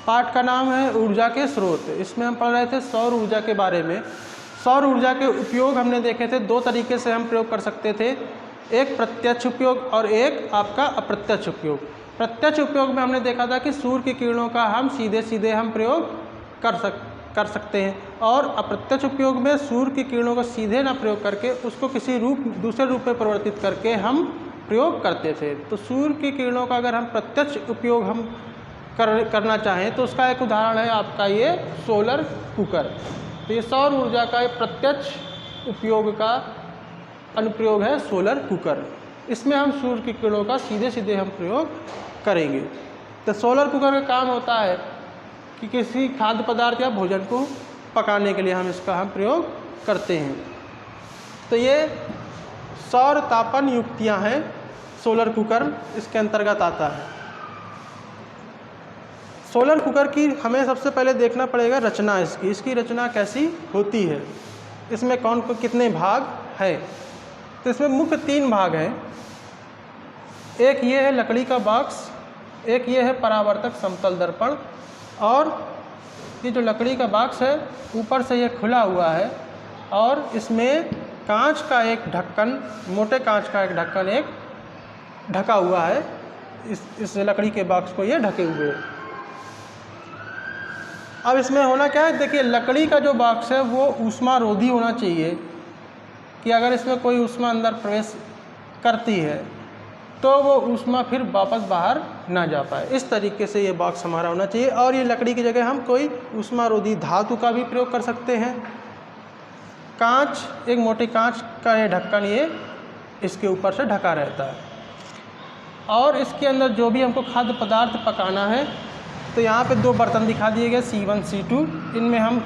पाठ का नाम है ऊर्जा के स्रोत। इसमें हम पढ़ रहे थे सौर ऊर्जा के बारे में। सौर ऊर्जा के उपयोग हमने देखे थे, दो तरीके से हम प्रयोग कर सकते थे, एक प्रत्यक्ष उपयोग और एक आपका अप्रत्यक्ष उपयोग। प्रत्यक्ष उपयोग में हमने देखा था कि सूर्य की किरणों का हम सीधे सीधे हम प्रयोग कर सकते हैं, और अप्रत्यक्ष उपयोग में सूर्य की किरणों को सीधे ना प्रयोग करके उसको किसी दूसरे रूप में परिवर्तित करके हम प्रयोग करते थे। तो सूर्य की किरणों का अगर हम प्रत्यक्ष उपयोग हम करना चाहें तो उसका एक उदाहरण है आपका ये सोलर कुकर। तो ये सौर ऊर्जा का एक प्रत्यक्ष उपयोग का अनुप्रयोग है सोलर कुकर। इसमें हम सूर्य की किरणों का सीधे सीधे हम प्रयोग करेंगे। तो सोलर कुकर का काम होता है कि किसी खाद्य पदार्थ या भोजन को पकाने के लिए हम इसका हम प्रयोग करते हैं। तो ये सौर तापन युक्तियाँ हैं, सोलर कुकर इसके अंतर्गत आता है। सोलर कुकर की हमें सबसे पहले देखना पड़ेगा रचना इसकी रचना कैसी होती है, इसमें कौन कितने भाग है। तो इसमें मुख्य 3 भाग हैं। एक ये है लकड़ी का बॉक्स, एक ये है परावर्तक समतल दर्पण, और ये जो लकड़ी का बॉक्स है ऊपर से ये खुला हुआ है और इसमें कांच का एक ढक्कन, मोटे कांच का एक ढक्कन एक ढका हुआ है। इस लकड़ी के बॉक्स को ये ढके हुए हैं। अब इसमें होना क्या है, देखिए लकड़ी का जो बॉक्स है वो ऊष्मारोधी होना चाहिए कि अगर इसमें कोई ऊष्मा अंदर प्रवेश करती है तो वो ऊष्मा फिर वापस बाहर ना जा पाए। इस तरीके से ये बॉक्स हमारा होना चाहिए। और ये लकड़ी की जगह हम कोई ऊष्मारोधी धातु का भी प्रयोग कर सकते हैं। कांच, एक मोटे कांच का ये ढक्कन ये इसके ऊपर से ढका रहता है, और इसके अंदर जो भी हमको खाद्य पदार्थ पकाना है, तो यहाँ पे 2 बर्तन दिखा दिए गए C1 C2, इनमें हम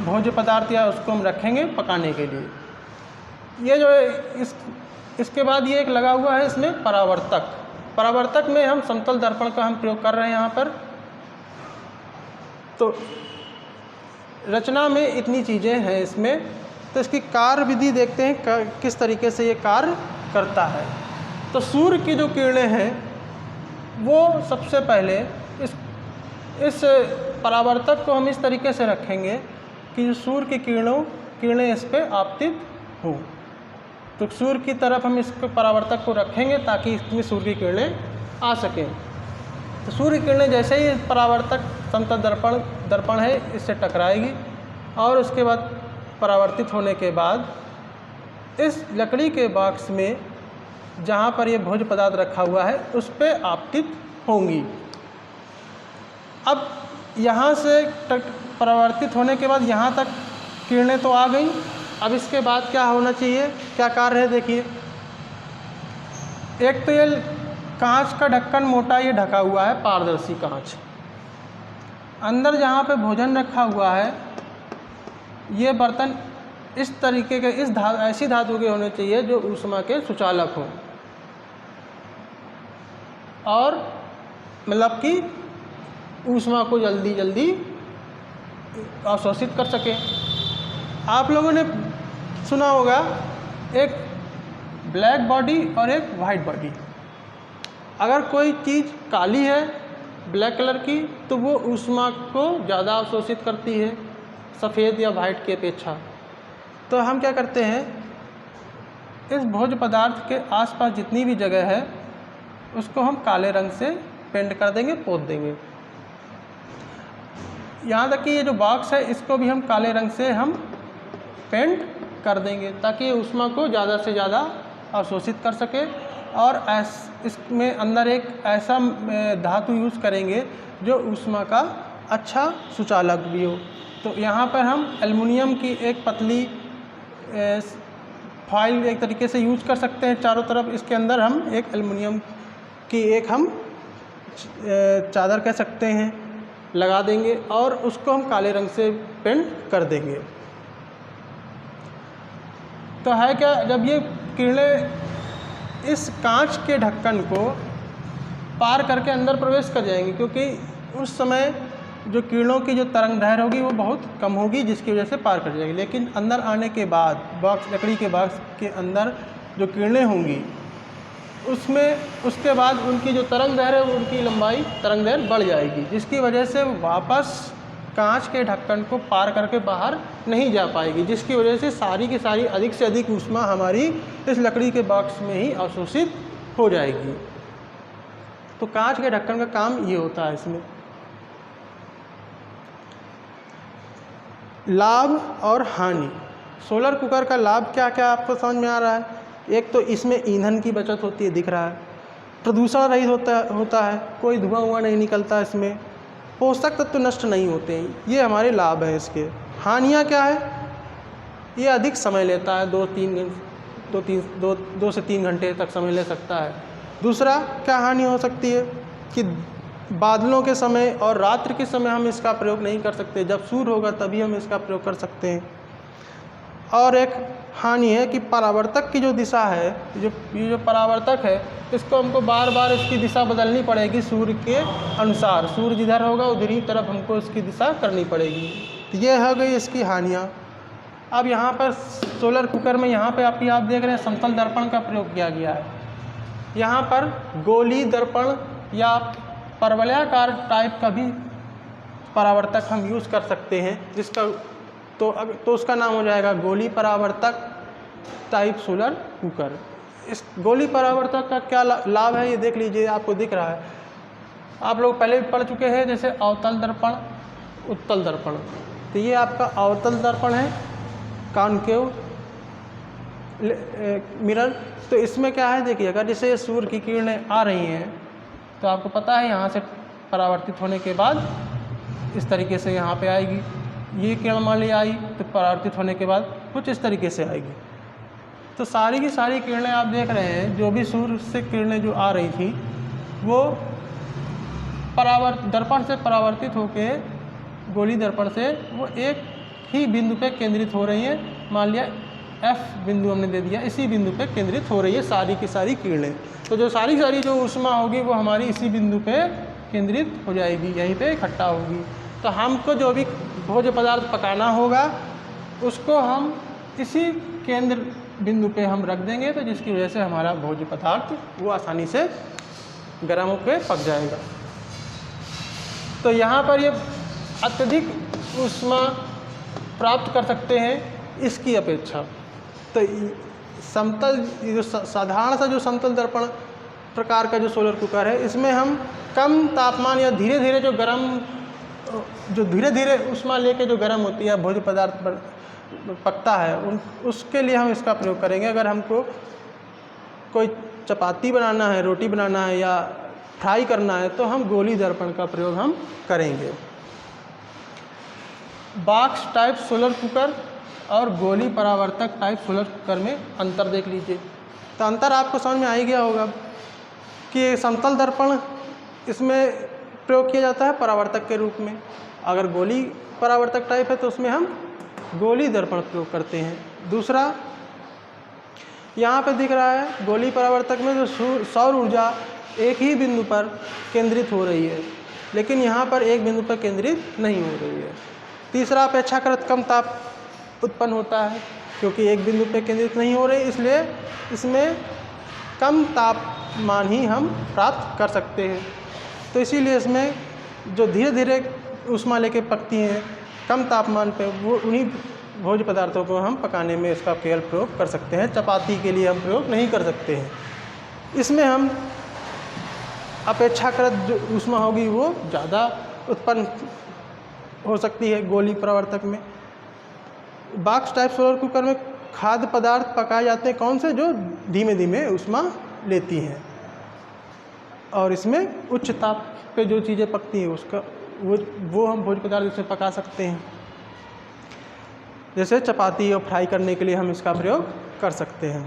भोज्य पदार्थ या उसको हम रखेंगे पकाने के लिए। ये जो है इसके बाद ये एक लगा हुआ है इसमें परावर्तक में हम समतल दर्पण का हम प्रयोग कर रहे हैं यहाँ पर। तो रचना में इतनी चीज़ें हैं इसमें। तो इसकी कार्य विधि देखते हैं किस तरीके से ये कार्य करता है। तो सूर्य की जो किरणें हैं वो सबसे पहले इस परावर्तक को हम इस तरीके से रखेंगे कि सूर्य की किरणें इस पर आपतित हों। तो सूर्य की तरफ हम इस परावर्तक को रखेंगे ताकि इसमें सूर्य की किरणें आ सकें। तो सूर्य की किरणें जैसे ही परावर्तक समतल दर्पण है इससे टकराएगी, और उसके बाद परावर्तित होने के बाद इस लकड़ी के बॉक्स में जहाँ पर ये भोज्य पदार्थ रखा हुआ है उस पर आपतित होंगी। अब यहाँ से परावर्तित होने के बाद यहाँ तक किरणें तो आ गई। अब इसके बाद क्या होना चाहिए, क्या कार्य है, देखिए। एक तो ये कांच का ढक्कन मोटा ये ढका हुआ है, पारदर्शी कांच। अंदर जहाँ पे भोजन रखा हुआ है ये बर्तन इस तरीके के ऐसी धातु के होने चाहिए जो ऊष्मा के सुचालक हों, और मतलब कि ऊष्मा को जल्दी अवशोषित कर सके। आप लोगों ने सुना होगा एक ब्लैक बॉडी और एक वाइट बॉडी। अगर कोई चीज़ काली है ब्लैक कलर की तो वो ऊष्मा को ज़्यादा अवशोषित करती है सफ़ेद या वाइट की अपेक्षा। तो हम क्या करते हैं, इस भोज्य पदार्थ के आसपास जितनी भी जगह है उसको हम काले रंग से पेंट कर देंगे, पोत देंगे। यहाँ तक कि ये जो बॉक्स है इसको भी हम काले रंग से हम पेंट कर देंगे ताकि ऊष्मा को ज़्यादा से ज़्यादा अवशोषित कर सके। और इसमें अंदर एक ऐसा धातु यूज़ करेंगे जो ऊष्मा का अच्छा सुचालक भी हो। तो यहाँ पर हम एल्युमिनियम की एक पतली फॉइल एक तरीके से यूज़ कर सकते हैं चारों तरफ। इसके अंदर हम एक एल्युमिनियम की एक हम चादर कह सकते हैं लगा देंगे और उसको हम काले रंग से पेंट कर देंगे। तो है क्या, जब ये किरणें इस कांच के ढक्कन को पार करके अंदर प्रवेश कर जाएंगी, क्योंकि उस समय जो किरणों की जो तरंग दैर्घ्य होगी वो बहुत कम होगी जिसकी वजह से पार कर जाएगी। लेकिन अंदर आने के बाद लकड़ी के बॉक्स के अंदर जो किरणें होंगी उसके बाद उनकी जो तरंग दैर्घ्य है उनकी लंबाई तरंग दैर्घ्य बढ़ जाएगी, जिसकी वजह से वापस कांच के ढक्कन को पार करके बाहर नहीं जा पाएगी, जिसकी वजह से सारी की सारी अधिक से अधिक ऊष्मा हमारी इस लकड़ी के बॉक्स में ही अवशोषित हो जाएगी। तो कांच के ढक्कन का काम ये होता है। इसमें लाभ और हानि। सोलर कुकर का लाभ क्या क्या आपको समझ में आ रहा है? एक तो इसमें ईंधन की बचत होती है, दिख रहा है, प्रदूषण रहित होता है, कोई धुआं नहीं निकलता, इसमें पोषक तत्व नष्ट नहीं होते हैं, ये हमारे लाभ हैं इसके। हानियाँ क्या है? ये अधिक समय लेता है, 2 से 3 घंटे तक समय ले सकता है। दूसरा क्या हानि हो सकती है कि बादलों के समय और रात्रि के समय हम इसका प्रयोग नहीं कर सकते, जब सूर्य होगा तभी हम इसका प्रयोग कर सकते हैं। और एक हानि है कि परावर्तक की जो दिशा है, ये जो परावर्तक है, इसको हमको बार बार इसकी दिशा बदलनी पड़ेगी सूर्य के अनुसार। सूर्य जिधर होगा उधर तरफ हमको इसकी दिशा करनी पड़ेगी। तो ये हो गई इसकी हानियाँ। अब यहाँ पर सोलर कुकर में यहाँ पे आप देख रहे हैं समतल दर्पण का प्रयोग किया गया है। यहाँ पर गोली दर्पण या परवलयाकार टाइप का भी परावर्तक हम यूज़ कर सकते हैं, जिसका तो उसका नाम हो जाएगा गोली परावर्तक टाइप सोलर कुकर। इस गोली परावर्तक का क्या लाभ है ये देख लीजिए, आपको दिख रहा है। आप लोग पहले भी पढ़ चुके हैं, जैसे अवतल दर्पण, उत्तल दर्पण। तो ये आपका अवतल दर्पण है, कॉनकेव मिरर। तो इसमें क्या है, देखिए, अगर जैसे सूर्य की किरणें आ रही हैं तो आपको पता है यहाँ से परावर्तित होने के बाद इस तरीके से यहाँ पे आएगी। ये किरण मान ली आई तो परावर्तित होने के बाद कुछ इस तरीके से आएगी। तो सारी की सारी किरणें आप देख रहे हैं, जो भी सूर्य से किरणें जो आ रही थी वो दर्पण से परावर्तित होके गोली दर्पण से वो एक ही बिंदु पे केंद्रित हो रही है। मान लिया F बिंदु हमने दे दिया, इसी बिंदु पे केंद्रित हो रही है सारी की सारी किरणें। तो जो सारी जो ऊष्मा होगी वो हमारी इसी बिंदु पे केंद्रित हो जाएगी, यहीं पे इकट्ठा होगी। तो हमको जो भी भोज्य पदार्थ पकाना होगा उसको हम इसी केंद्र बिंदु पे हम रख देंगे, तो जिसकी वजह से हमारा भोज्य पदार्थ वो आसानी से गर्म होकर पक जाएगा। तो यहाँ पर ये अत्यधिक ऊष्मा प्राप्त कर सकते हैं इसकी अपेक्षा। तो समतल जो साधारण सा जो समतल दर्पण प्रकार का जो सोलर कुकर है, इसमें हम कम तापमान या धीरे धीरे ऊष्मा लेके जो गर्म होती है भोज्य पदार्थ पर पकता है, उसके लिए हम इसका प्रयोग करेंगे। अगर हमको कोई चपाती बनाना है, रोटी बनाना है या फ्राई करना है तो हम गोली दर्पण का प्रयोग हम करेंगे। बॉक्स टाइप सोलर कुकर और गोली परावर्तक टाइप सोलर कुकर में अंतर देख लीजिए। तो अंतर आपको समझ में आ ही गया होगा कि समतल दर्पण इसमें प्रयोग किया जाता है परावर्तक के रूप में। अगर गोली परावर्तक टाइप है तो उसमें हम गोली दर्पण प्रयोग करते हैं। दूसरा यहाँ पे दिख रहा है, गोली परावर्तक में जो सौर ऊर्जा एक ही बिंदु पर केंद्रित हो रही है, लेकिन यहाँ पर एक बिंदु पर केंद्रित नहीं हो रही है। तीसरा, अपेक्षाकृत कम ताप उत्पन्न होता है, क्योंकि एक बिंदु पर केंद्रित नहीं हो रही, इसलिए इसमें कम तापमान ही हम प्राप्त कर सकते हैं। तो इसीलिए इसमें जो धीरे धीरे ऊष्मा लेके पकती हैं कम तापमान पे, वो उन्हीं भोज्य पदार्थों को हम पकाने में इसका केवल प्रयोग कर सकते हैं। चपाती के लिए हम प्रयोग नहीं कर सकते हैं। इसमें हम अपेक्षाकृत जो ऊष्मा होगी वो ज़्यादा उत्पन्न हो सकती है गोली परावर्तक में। बॉक्स टाइप सोलर कुकर में खाद्य पदार्थ पकाए जाते हैं, कौन से, जो धीमे धीमे ऊष्मा लेती हैं, और इसमें उच्च ताप पे जो चीज़ें पकती हैं उसका वो हम भोज्य पदार्थ इसमें पका सकते हैं। जैसे चपाती और फ्राई करने के लिए हम इसका प्रयोग कर सकते हैं।